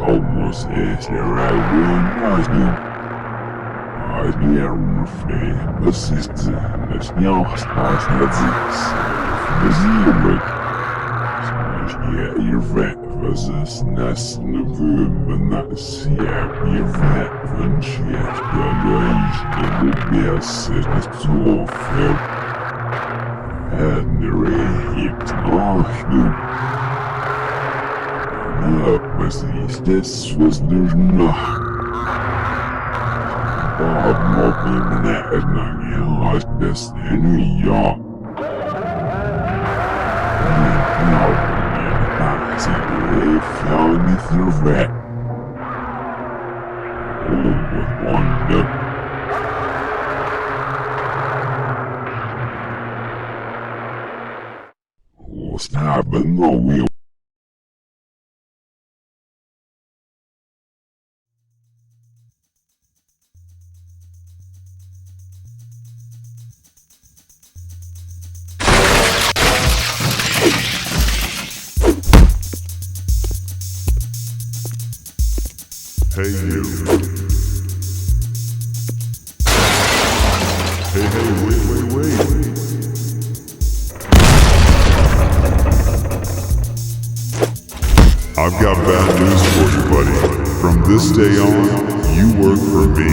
Almost is here I besiste das Jahrestags Museum. Ja, ihr vet, was ist nästan övernass? Ja, ihr vet, wünsch jag skulle det bästa så för Henry Ignacio. Precies, this was there's no. Bob Moby Manhattan, you lost this in New York. Now, I see they found me through that. Oh, what wonder. What's happened? No, we. Hey you. Hey, wait. I've got bad news for you, buddy. From this day on, you work for me.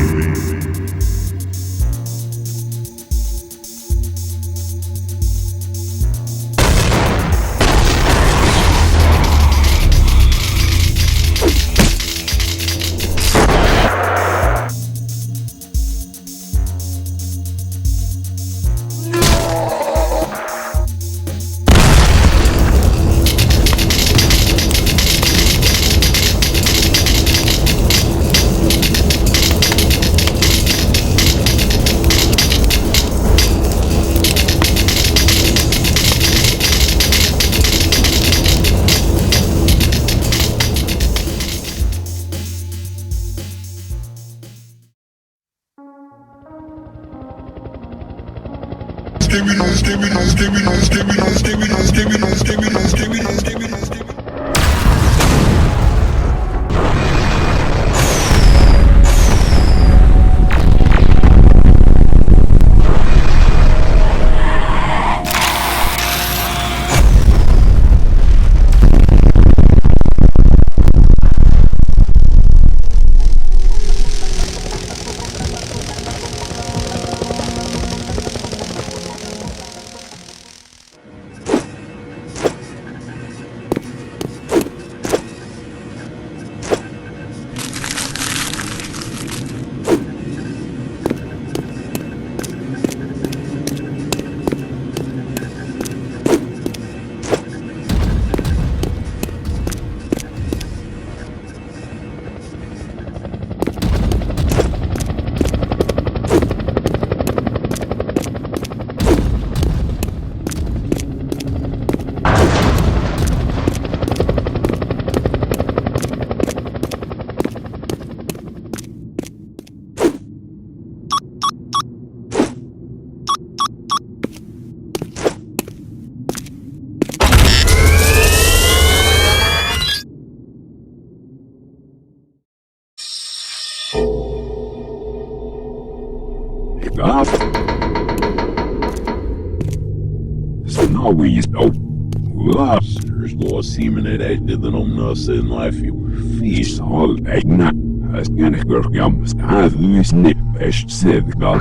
Seemen om nasen life you fish all egna. As kan ik jam staat nu snip best zit gal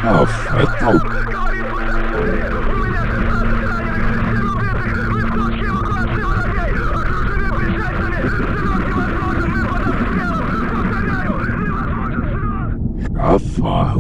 af het ook. Afwa